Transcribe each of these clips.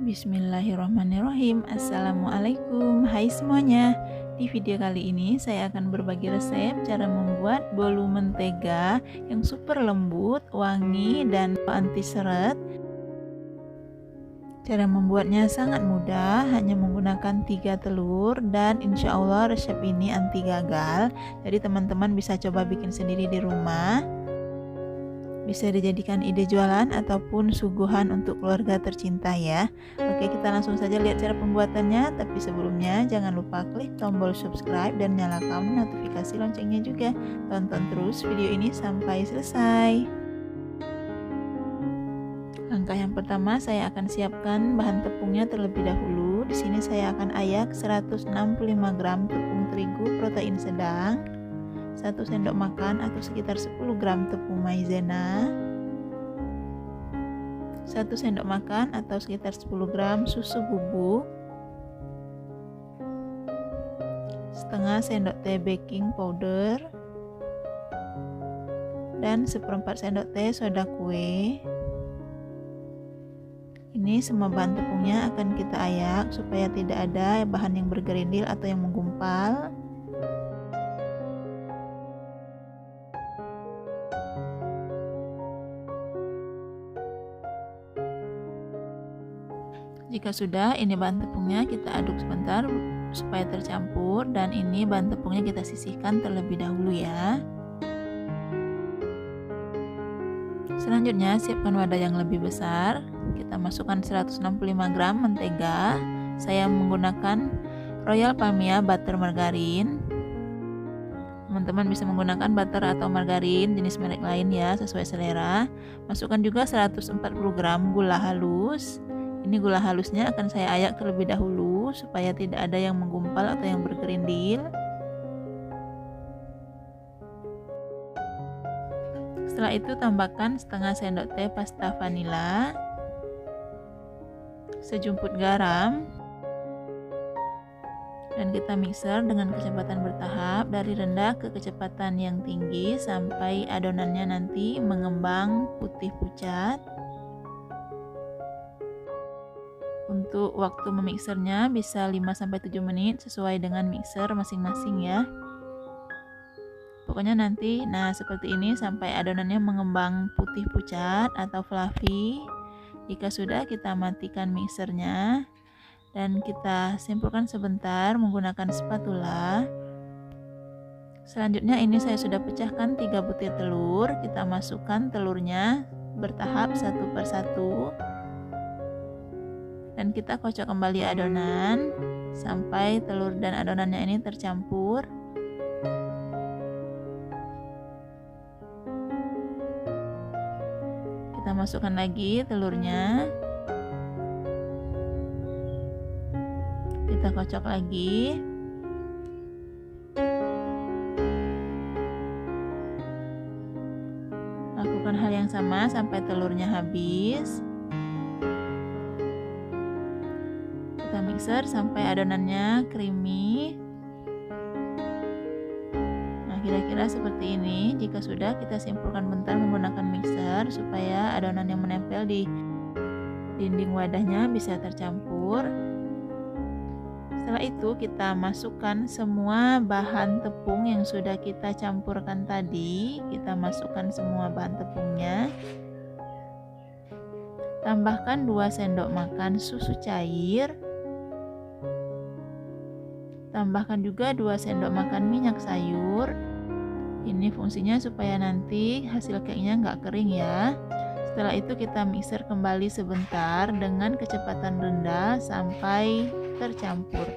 Bismillahirrahmanirrahim. Assalamualaikum. Hai semuanya. Di video kali ini saya akan berbagi resep cara membuat bolu mentega yang super lembut, wangi, dan anti seret. Cara membuatnya sangat mudah, hanya menggunakan 3 telur, dan insya Allah resep ini anti gagal. Jadi teman-teman bisa coba bikin sendiri di rumah. Bisa dijadikan ide jualan ataupun suguhan untuk keluarga tercinta ya. Oke, kita langsung saja lihat cara pembuatannya. Tapi sebelumnya jangan lupa klik tombol subscribe dan nyalakan notifikasi loncengnya juga. Tonton terus video ini sampai selesai. Langkah yang pertama, saya akan siapkan bahan tepungnya terlebih dahulu. Di sini saya akan ayak 165 gram tepung terigu protein sedang, 1 sendok makan atau sekitar 10 gram tepung maizena, 1 sendok makan atau sekitar 10 gram susu bubuk, setengah sendok teh baking powder, dan 1/4 sendok teh soda kue. Ini semua bahan tepungnya akan kita ayak supaya tidak ada bahan yang bergerindil atau yang menggumpal. Jika sudah, ini bahan tepungnya kita aduk sebentar supaya tercampur, dan ini bahan tepungnya kita sisihkan terlebih dahulu ya. Selanjutnya siapkan wadah yang lebih besar. Kita masukkan 165 gram mentega. Saya menggunakan Royal Palmia butter margarin. Teman-teman bisa menggunakan butter atau margarin jenis merek lain ya, sesuai selera. Masukkan juga 140 gram gula halus. Ini gula halusnya akan saya ayak terlebih dahulu supaya tidak ada yang menggumpal atau yang bergerindil. Setelah itu tambahkan setengah sendok teh pasta vanila, sejumput garam, dan kita mixer dengan kecepatan bertahap dari rendah ke kecepatan yang tinggi sampai adonannya nanti mengembang putih pucat. Untuk waktu memixernya bisa 5-7 menit sesuai dengan mixer masing-masing ya. Pokoknya nanti seperti ini sampai adonannya mengembang putih pucat atau fluffy. Jika sudah, kita matikan mixernya dan kita simpulkan sebentar menggunakan spatula. Selanjutnya ini saya sudah pecahkan 3 butir telur. Kita masukkan telurnya bertahap satu persatu. Dan kita kocok kembali adonan sampai telur dan adonannya ini tercampur. Kita masukkan lagi telurnya. Kita kocok lagi. Lakukan hal yang sama sampai telurnya habis. Kita mixer sampai adonannya creamy. Nah, kira-kira seperti ini. Jika sudah, kita simpulkan bentar menggunakan mixer supaya adonan yang menempel di dinding wadahnya bisa tercampur. Setelah itu kita masukkan semua bahan tepung yang sudah kita campurkan tadi. Kita masukkan semua bahan tepungnya. Tambahkan 2 sendok makan susu cair. Tambahkan juga 2 sendok makan minyak sayur. Ini fungsinya supaya nanti hasil cake-nya nggak kering ya. Setelah itu kita mixer kembali sebentar dengan kecepatan rendah sampai tercampur.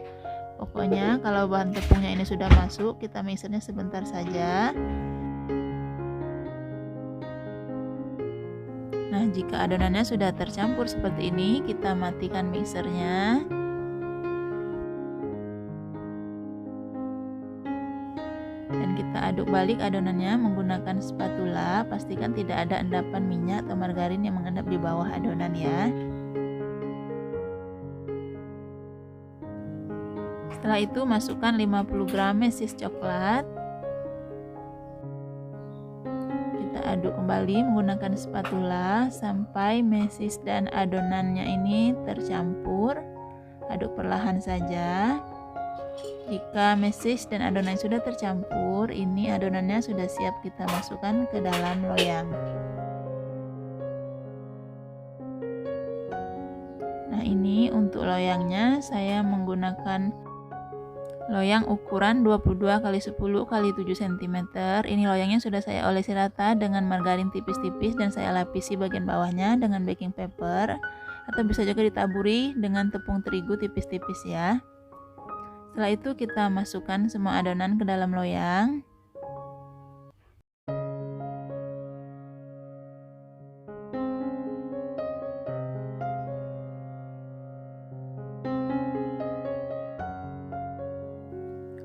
Pokoknya kalau bahan tepungnya ini sudah masuk, kita mixernya sebentar saja. Nah, jika adonannya sudah tercampur seperti ini, kita matikan mixernya. Dan kita aduk balik adonannya menggunakan spatula. Pastikan tidak ada endapan minyak atau margarin yang mengendap di bawah adonan ya. Setelah itu masukkan 50 gram mesis coklat. Kita aduk kembali menggunakan spatula sampai mesis dan adonannya ini tercampur. Aduk perlahan saja. Jika mesis dan adonan sudah tercampur, ini adonannya sudah siap kita masukkan ke dalam loyang. Nah, ini untuk loyangnya saya menggunakan loyang ukuran 22 x 10 x 7 cm. Ini loyangnya sudah saya olesi rata dengan margarin tipis-tipis dan saya lapisi bagian bawahnya dengan baking paper, atau bisa juga ditaburi dengan tepung terigu tipis-tipis ya. Setelah itu kita masukkan semua adonan ke dalam loyang.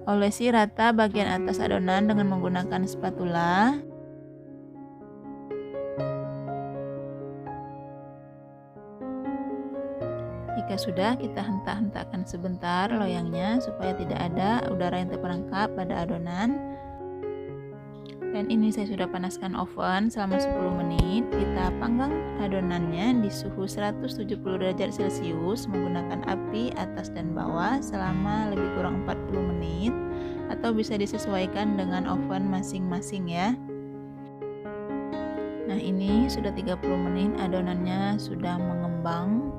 Olesi rata bagian atas adonan dengan menggunakan spatula. Jika sudah, kita hentak-hentakkan sebentar loyangnya supaya tidak ada udara yang terperangkap pada adonan. Dan ini saya sudah panaskan oven selama 10 menit. Kita panggang adonannya di suhu 170 derajat Celcius menggunakan api atas dan bawah selama lebih kurang 40 menit, atau bisa disesuaikan dengan oven masing-masing ya. Nah, ini sudah 30 menit adonannya sudah mengembang.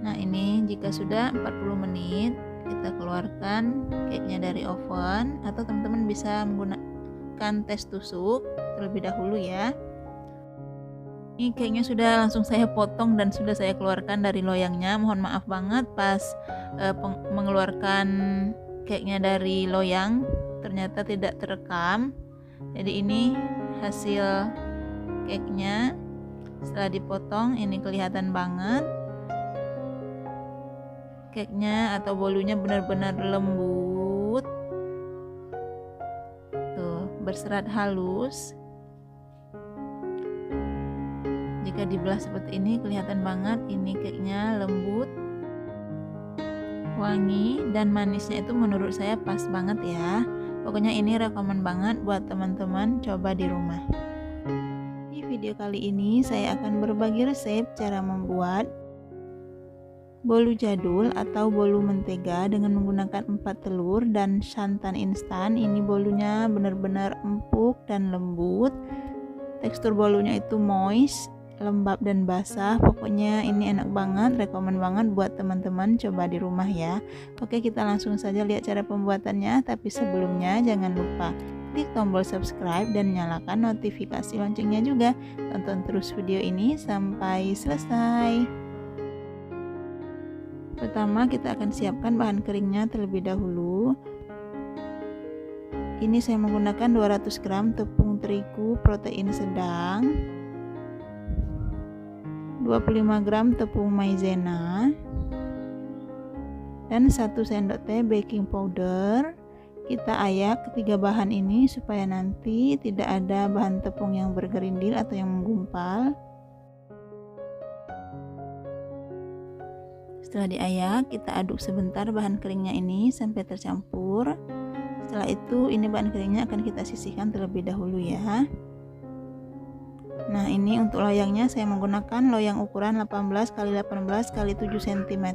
Nah, ini jika sudah 40 menit kita keluarkan cake-nya dari oven, atau teman-teman bisa menggunakan tes tusuk terlebih dahulu ya. Ini cake-nya sudah langsung saya potong dan sudah saya keluarkan dari loyangnya. Mohon maaf banget pas mengeluarkan cake-nya dari loyang ternyata tidak terekam. Jadi ini hasil cake-nya setelah dipotong, ini kelihatan banget. Cake-nya atau bolunya benar-benar lembut. Tuh, berserat halus. Jika dibelah seperti ini kelihatan banget ini cake-nya lembut, wangi, dan manisnya itu menurut saya pas banget ya. Pokoknya ini rekomen banget buat teman-teman coba di rumah. Di video kali ini saya akan berbagi resep cara membuat bolu jadul atau bolu mentega dengan menggunakan 4 telur dan santan instan. Ini bolunya benar-benar empuk dan lembut. Tekstur bolunya itu moist, lembab dan basah. Pokoknya ini enak banget, rekomen banget buat teman-teman coba di rumah ya. Oke, kita langsung saja lihat cara pembuatannya. Tapi sebelumnya jangan lupa klik tombol subscribe dan nyalakan notifikasi loncengnya juga. Tonton terus video ini sampai selesai. Pertama kita akan siapkan bahan keringnya terlebih dahulu. Ini saya menggunakan 200 gram tepung terigu protein sedang, 25 gram tepung maizena, dan 1 sendok teh baking powder. Kita ayak ketiga bahan ini supaya nanti tidak ada bahan tepung yang bergerindil atau yang menggumpal. Setelah diayak, kita aduk sebentar bahan keringnya ini sampai tercampur. Setelah itu, ini bahan keringnya akan kita sisihkan terlebih dahulu ya. Nah, ini untuk loyangnya saya menggunakan loyang ukuran 18 x 18 x 7 cm.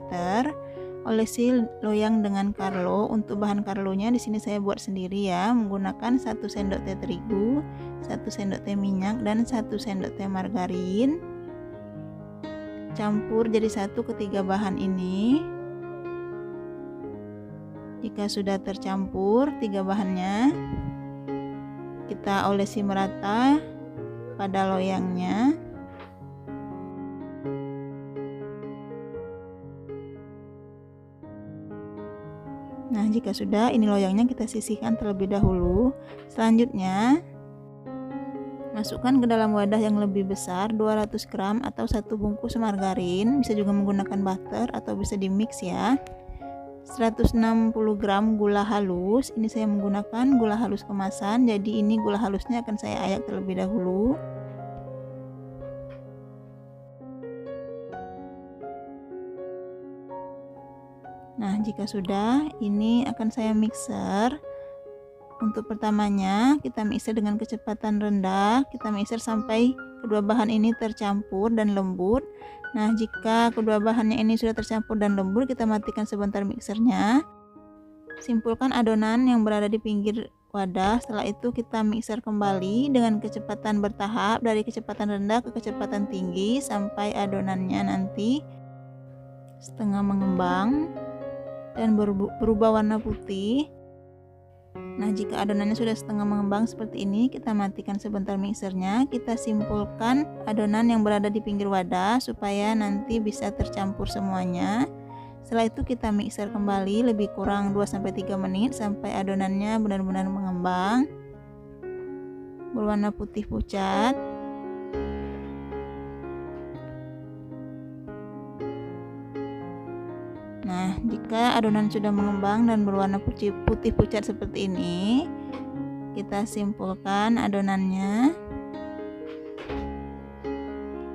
Olesi loyang dengan karlo. Untuk bahan karlonya di sini saya buat sendiri ya, menggunakan 1 sendok teh terigu, 1 sendok teh minyak, dan 1 sendok teh margarin. Campur jadi satu ketiga bahan ini. Jika sudah tercampur 3 bahannya, kita olesi merata pada loyangnya. Nah, jika sudah, ini loyangnya kita sisihkan terlebih dahulu. Selanjutnya masukkan ke dalam wadah yang lebih besar 200 gram atau 1 bungkus margarin, bisa juga menggunakan butter atau bisa di mix ya. 160 gram gula halus, ini saya menggunakan gula halus kemasan, jadi ini gula halusnya akan saya ayak terlebih dahulu. Nah, jika sudah, ini akan saya mixer Untuk pertamanya kita mixer dengan kecepatan rendah, kita mixer sampai kedua bahan ini tercampur dan lembut. Nah, jika kedua bahannya ini sudah tercampur dan lembut, kita matikan sebentar mixernya. Simpulkan adonan yang berada di pinggir wadah. Setelah itu kita mixer kembali dengan kecepatan bertahap dari kecepatan rendah ke kecepatan tinggi sampai adonannya nanti setengah mengembang dan berubah warna putih. Nah, jika adonannya sudah setengah mengembang seperti ini, kita matikan sebentar mixernya. Kita simpulkan adonan yang berada di pinggir wadah supaya nanti bisa tercampur semuanya. Setelah itu kita mixer kembali lebih kurang 2-3 menit sampai adonannya benar-benar mengembang berwarna putih pucat. Nah, jika adonan sudah mengembang dan berwarna putih pucat seperti ini, kita simpulkan adonannya.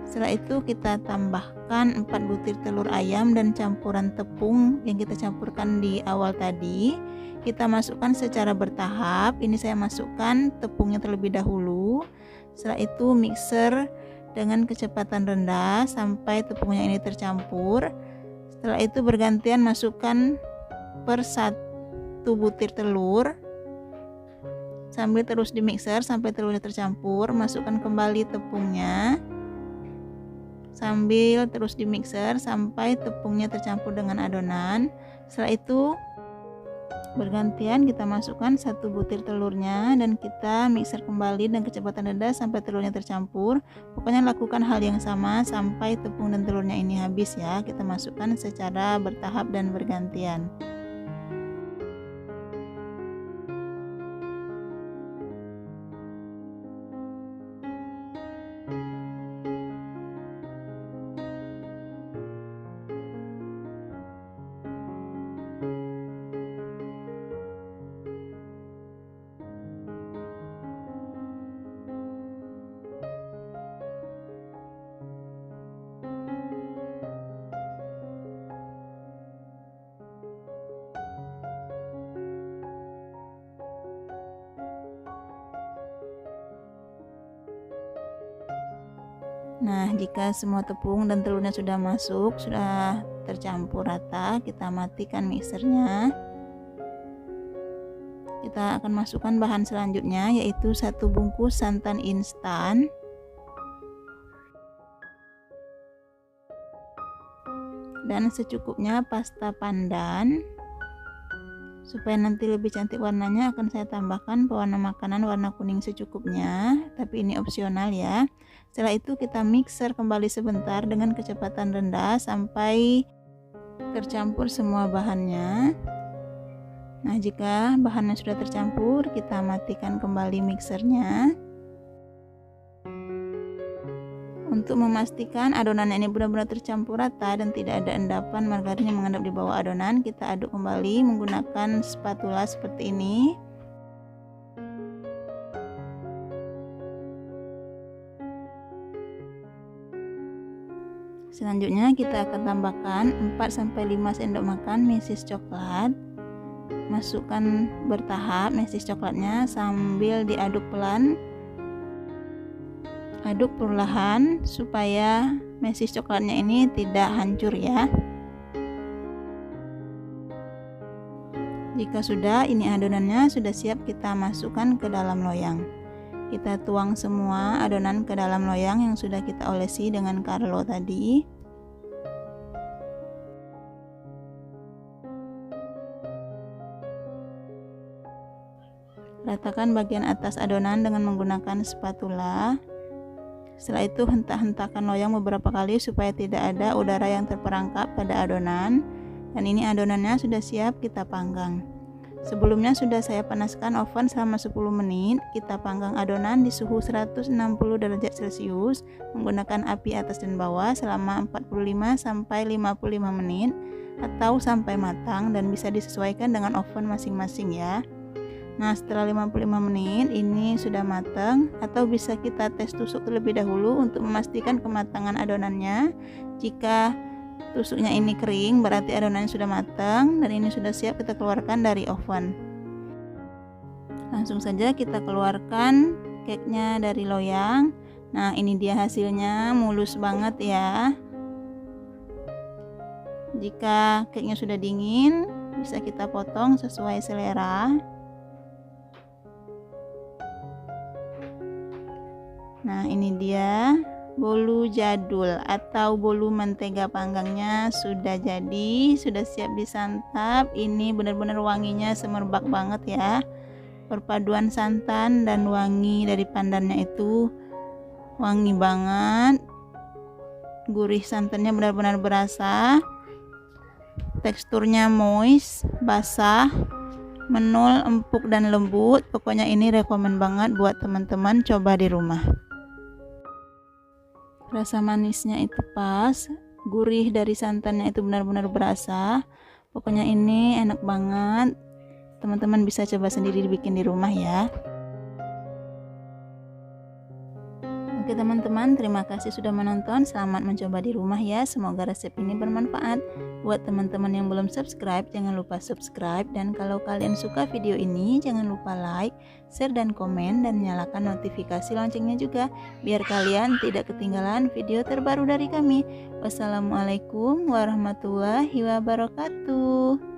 Setelah itu kita tambahkan 4 butir telur ayam dan campuran tepung yang kita campurkan di awal tadi. Kita masukkan secara bertahap. Ini saya masukkan tepungnya terlebih dahulu. Setelah itu mixer dengan kecepatan rendah sampai tepungnya ini tercampur. Setelah itu bergantian masukkan per 1 butir telur sambil terus di mixer sampai telurnya tercampur. Masukkan kembali tepungnya sambil terus di mixer sampai tepungnya tercampur dengan adonan. Setelah itu bergantian kita masukkan 1 butir telurnya dan kita mixer kembali dengan kecepatan rendah sampai telurnya tercampur. Pokoknya lakukan hal yang sama sampai tepung dan telurnya ini habis ya. Kita masukkan secara bertahap dan bergantian. Nah, jika semua tepung dan telurnya sudah masuk, sudah tercampur rata, kita matikan mixernya. Kita akan masukkan bahan selanjutnya, yaitu 1 bungkus santan instan, dan secukupnya pasta pandan. Supaya nanti lebih cantik warnanya, akan saya tambahkan pewarna makanan warna kuning secukupnya, tapi ini opsional ya. Setelah itu kita mixer kembali sebentar dengan kecepatan rendah sampai tercampur semua bahannya. Nah, jika bahannya sudah tercampur, kita matikan kembali mixernya. Untuk memastikan adonan ini benar-benar tercampur rata dan tidak ada endapan margarin yang mengendap di bawah adonan, kita aduk kembali menggunakan spatula seperti ini. Selanjutnya kita akan tambahkan 4-5 sendok makan mesis coklat. Masukkan bertahap mesis coklatnya sambil diaduk pelan. Aduk perlahan supaya mesis coklatnya ini tidak hancur ya. Jika sudah, ini adonannya sudah siap kita masukkan ke dalam loyang. Kita tuang semua adonan ke dalam loyang yang sudah kita olesi dengan Carlo tadi. Ratakan bagian atas adonan dengan menggunakan spatula. Setelah itu hentak-hentakan loyang beberapa kali supaya tidak ada udara yang terperangkap pada adonan. Dan ini adonannya sudah siap kita panggang. Sebelumnya sudah saya panaskan oven selama 10 menit. Kita panggang adonan di suhu 160 derajat Celcius menggunakan api atas dan bawah selama 45-55 menit atau sampai matang, dan bisa disesuaikan dengan oven masing-masing ya. Nah, setelah 55 menit ini sudah matang, atau bisa kita tes tusuk terlebih dahulu untuk memastikan kematangan adonannya. Jika tusuknya ini kering, berarti adonannya sudah matang dan ini sudah siap kita keluarkan dari oven. Langsung saja kita keluarkan cake-nya dari loyang. Nah, ini dia hasilnya, mulus banget ya. Jika cake-nya sudah dingin, bisa kita potong sesuai selera. Nah, ini dia bolu jadul atau bolu mentega panggangnya sudah jadi, sudah siap disantap. Ini benar-benar wanginya semerbak banget ya. Perpaduan santan dan wangi dari pandannya itu wangi banget. Gurih santannya benar-benar berasa. Teksturnya moist, basah, menul, empuk dan lembut. Pokoknya ini rekomen banget buat teman-teman coba di rumah. Rasa manisnya itu pas, gurih dari santannya itu benar-benar berasa. Pokoknya ini enak banget. Teman-teman bisa coba sendiri bikin di rumah ya. Oke teman-teman, terima kasih sudah menonton. Selamat mencoba di rumah ya. Semoga resep ini bermanfaat. Buat teman-teman yang belum subscribe, jangan lupa subscribe. Dan kalau kalian suka video ini, jangan lupa like, share dan komen, dan nyalakan notifikasi loncengnya juga, biar kalian tidak ketinggalan video terbaru dari kami. Wassalamualaikum warahmatullahi wabarakatuh.